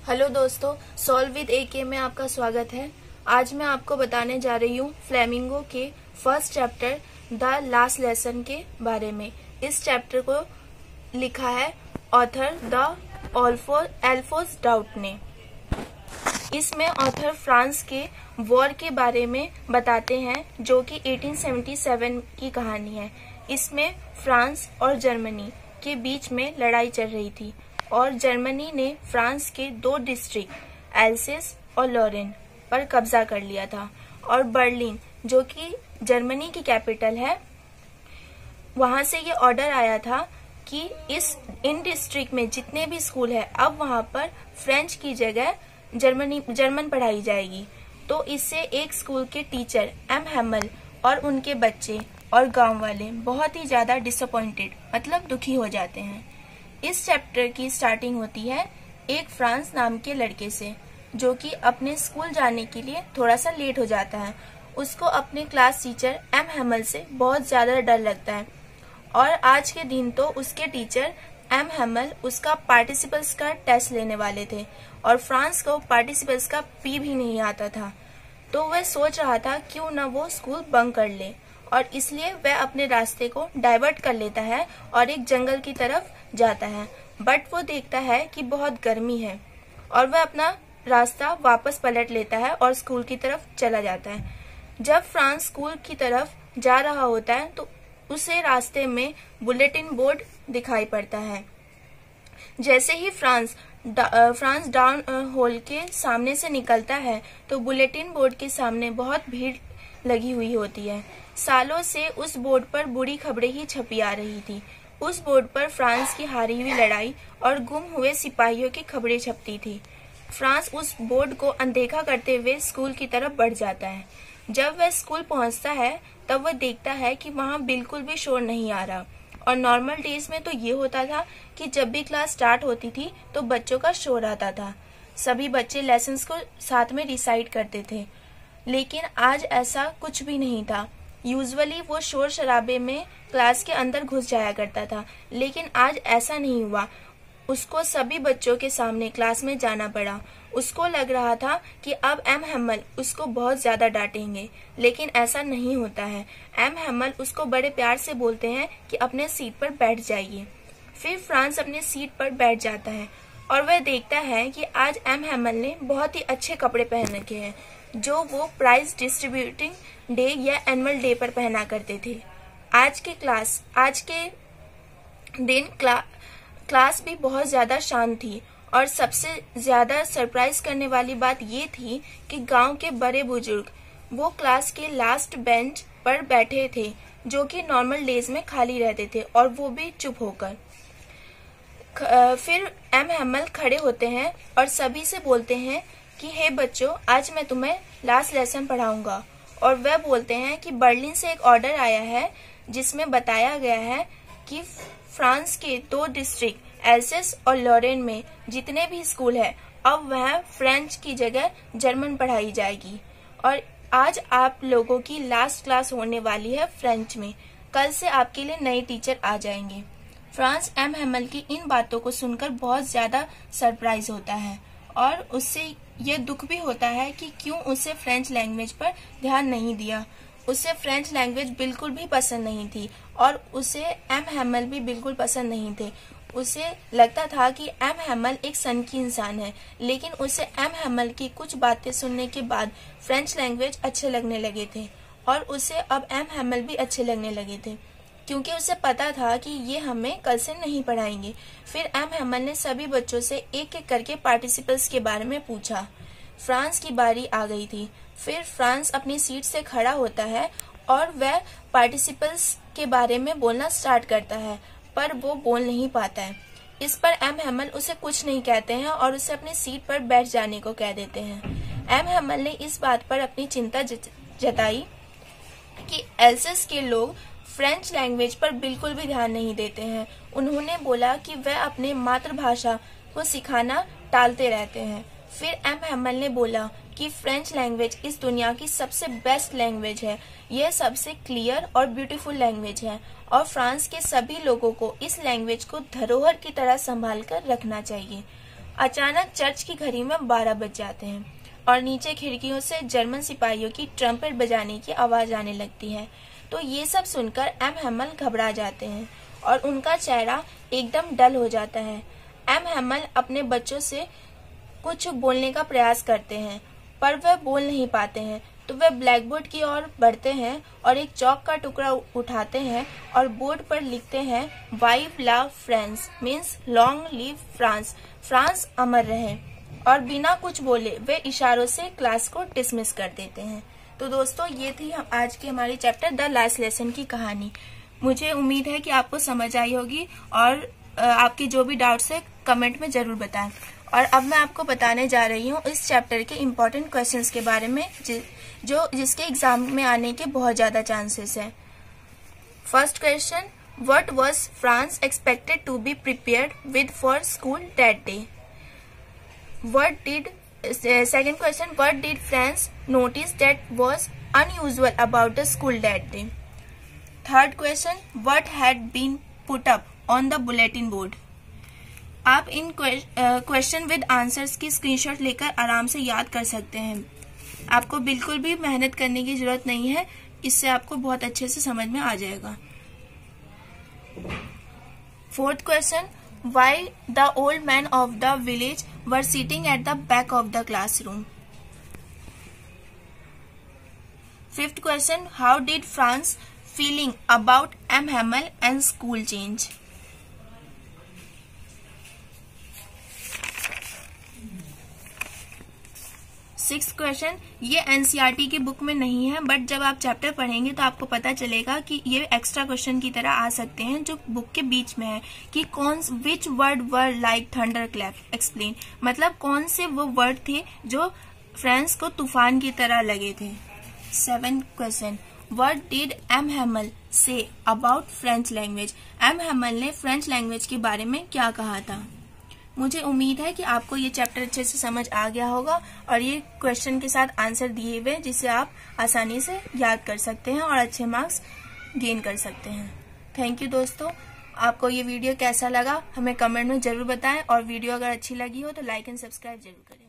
Hello दोस्तों, solve with AK में आपका स्वागत है। आज मैं आपको बताने जा रही हूँ फ्लेमिंगो के first chapter the last lesson के बारे में। इस चैप्टर को लिखा है ऑथर द एल्फोस डाउट ने। इसमें ऑथर फ्रांस के वॉर के बारे में बताते हैं जो कि 1877 की कहानी है। इसमें फ्रांस और जर्मनी के बीच में लड़ाई चल रही थी और जर्मनी ने फ्रांस के 2 डिस्ट्रिक्ट एल्सेस और लॉरेन पर कब्जा कर लिया था और बर्लिन जो कि जर्मनी की कैपिटल है, वहां से ये ऑर्डर आया था कि इन डिस्ट्रिक्ट में जितने भी स्कूल है अब वहां पर फ्रेंच की जगह जर्मन पढ़ाई जाएगी। तो इससे एक स्कूल के टीचर एम हैमल और उनके बच्चे और गांव वाले बहुत ही ज्यादा डिसअपॉइंटेड मतलब दुखी हो जाते हैं। इस चैप्टर की स्टार्टिंग होती है एक फ्रांस नाम के लड़के से जो कि अपने स्कूल जाने के लिए थोड़ा सा लेट हो जाता है। उसको अपने क्लास टीचर एम हैमल से बहुत ज्यादा डर लगता है और आज के दिन तो उसके टीचर एम हैमल उसका पार्टिसिपल्स का टेस्ट लेने वाले थे और फ्रांस को पार्टिसिपल्स का पी भी नहीं आता था। तो वह सोच रहा था क्यों न वो स्कूल बंक कर ले और इसलिए वह अपने रास्ते को डाइवर्ट कर लेता है और एक जंगल की तरफ जाता है। बट वो देखता है कि बहुत गर्मी है और वह अपना रास्ता वापस पलट लेता है और स्कूल की तरफ चला जाता है। जब फ्रांस स्कूल की तरफ जा रहा होता है तो उसे रास्ते में बुलेटिन बोर्ड दिखाई पड़ता है। जैसे ही फ्रांस डाउन होल के सामने से निकलता है तो बुलेटिन बोर्ड के सामने बहुत भीड़ लगी हुई होती है। सालों से उस बोर्ड पर बुरी खबरें ही छपी आ रही थी। उस बोर्ड पर फ्रांस की हारी हुई लड़ाई और गुम हुए सिपाहियों की खबरें छपती थी। फ्रांस उस बोर्ड को अनदेखा करते हुए स्कूल की तरफ बढ़ जाता है। जब वह स्कूल पहुंचता है तब वह देखता है कि वहां बिल्कुल भी शोर नहीं आ रहा और नॉर्मल डेज में तो ये होता था कि जब भी क्लास स्टार्ट होती थी तो बच्चों का शोर आता था। सभी बच्चे लेसन्स को साथ में रिसाइट करते थे, लेकिन आज ऐसा कुछ भी नहीं था। यूजुअली वो शोर शराबे में क्लास के अंदर घुस जाया करता था, लेकिन आज ऐसा नहीं हुआ। उसको सभी बच्चों के सामने क्लास में जाना पड़ा। उसको लग रहा था कि अब एम हैमल उसको बहुत ज्यादा डांटेंगे, लेकिन ऐसा नहीं होता है। एम हैमल उसको बड़े प्यार से बोलते हैं कि अपने सीट पर बैठ जाइए। फिर फ्रांस अपने सीट पर बैठ जाता है और वह देखता है कि आज एम हैमल ने बहुत ही अच्छे कपड़े पहन रखे हैं जो वो प्राइज डिस्ट्रीब्यूटिंग डे या एनुअल डे पर पहना करते थे। आज के दिन क्लास भी बहुत ज्यादा शांत थी और सबसे ज्यादा सरप्राइज करने वाली बात ये थी कि गांव के बड़े बुजुर्ग वो क्लास के लास्ट बेंच पर बैठे थे जो कि नॉर्मल डेज में खाली रहते थे और वो भी चुप होकर। फिर एम हैमल खड़े होते हैं और सभी से बोलते हैं कि हे बच्चों, आज मैं तुम्हें लास्ट लेसन पढ़ाऊंगा। और वह बोलते हैं कि बर्लिन से एक ऑर्डर आया है जिसमें बताया गया है कि फ्रांस के 2 डिस्ट्रिक्ट एल्सेस और लॉरेन में जितने भी स्कूल है अब वह फ्रेंच की जगह जर्मन पढ़ाई जाएगी और आज आप लोगों की लास्ट क्लास होने वाली है फ्रेंच में। कल से आपके लिए नए टीचर आ जाएंगे। फ्रांस एम हैमल की इन बातों को सुनकर बहुत ज्यादा सरप्राइज होता है और उससे ये दुख भी होता है कि क्यों उसे फ्रेंच लैंग्वेज पर ध्यान नहीं दिया। उसे फ्रेंच लैंग्वेज बिल्कुल भी पसंद नहीं थी और उसे एम हैमल भी बिल्कुल पसंद नहीं थे। उसे लगता था कि एम हैमल एक सन की इंसान है, लेकिन उसे एम हैमल की कुछ बातें सुनने के बाद फ्रेंच लैंग्वेज अच्छे लगने लगे थे और उसे अब एम हैमल भी अच्छे लगने लगे थे क्योंकि उसे पता था कि ये हमें कल से नहीं पढ़ाएंगे। फिर एम हैमल ने सभी बच्चों से एक एक करके पार्टिसिपल्स के बारे में पूछा। फ्रांस की बारी आ गई थी। फिर फ्रांस अपनी सीट से खड़ा होता है और वह पार्टिसिपल्स के बारे में बोलना स्टार्ट करता है, पर वो बोल नहीं पाता है। इस पर एम हैमल उसे कुछ नहीं कहते हैं और उसे अपनी सीट पर बैठ जाने को कह देते हैं। एम हैमल ने इस बात पर अपनी चिंता जताई कि एल्सेस के लोग फ्रेंच लैंग्वेज पर बिल्कुल भी ध्यान नहीं देते हैं। उन्होंने बोला कि वह अपने मातृभाषा को सिखाना टालते रहते हैं। फिर एम हैमल ने बोला कि फ्रेंच लैंग्वेज इस दुनिया की सबसे बेस्ट लैंग्वेज है। यह सबसे क्लियर और ब्यूटीफुल लैंग्वेज है और फ्रांस के सभी लोगों को इस लैंग्वेज को धरोहर की तरह संभाल कर रखना चाहिए। अचानक चर्च की घड़ी में 12 बज जाते हैं और नीचे खिड़कियों से जर्मन सिपाहियों की ट्रम्पेट बजाने की आवाज आने लगती है। तो ये सब सुनकर एम हैमल घबरा जाते हैं और उनका चेहरा एकदम डल हो जाता है। एम हैमल अपने बच्चों से कुछ बोलने का प्रयास करते हैं पर वह बोल नहीं पाते हैं। तो वे ब्लैकबोर्ड की ओर बढ़ते हैं और एक चौक का टुकड़ा उठाते हैं और बोर्ड पर लिखते हैं वाइव ला France, means long live France, France अमर रहे। और बिना कुछ बोले वे इशारों से क्लास को डिसमिस कर देते हैं। तो दोस्तों ये थी आज की हमारी चैप्टर द लास्ट लेसन की कहानी। मुझे उम्मीद है कि आपको समझ आई होगी और आपके जो भी डाउट्स है कमेंट में जरूर बताएं। और अब मैं आपको बताने जा रही हूँ इस चैप्टर के इम्पोर्टेंट क्वेश्चंस के बारे में जिसके एग्जाम में आने के बहुत ज्यादा चांसेस हैं। First question, what was Franz expected to be prepared with for school that day? Second question, what did France notice that was unusual about the school that day? Third question, what had been put up on the bulletin board? आप इन question with answers की screenshot लेकर आराम से याद कर सकते हैं। आपको बिल्कुल भी मेहनत करने की जरूरत नहीं है, इससे आपको बहुत अच्छे से समझ में आ जाएगा। Fourth question, why the old men of the village were sitting at the back of the classroom? Fifth question, how did France feeling about M. Hamel and school change? Sixth question, ये NCERT की book में नहीं है but जब आप chapter पढ़ेंगे तो आपको पता चलेगा कि ये एक्स्ट्रा क्वेश्चन की तरह आ सकते हैं जो बुक के बीच में है कि which word were like thunder clap, explain, मतलब कौन से वो वर्ड थे जो फ्रांस को तूफान की तरह लगे थे। Seventh question, what did M Hamel say about French language? M Hamel ने फ्रेंच लैंग्वेज के बारे में क्या कहा था? मुझे उम्मीद है कि आपको ये चैप्टर अच्छे से समझ आ गया होगा और ये क्वेश्चन के साथ आंसर दिए हुए जिसे आप आसानी से याद कर सकते हैं और अच्छे मार्क्स गेन कर सकते हैं। थैंक यू दोस्तों। आपको ये वीडियो कैसा लगा हमें कमेंट में जरूर बताएं और वीडियो अगर अच्छी लगी हो तो लाइक एंड सब्सक्राइब जरूर करें।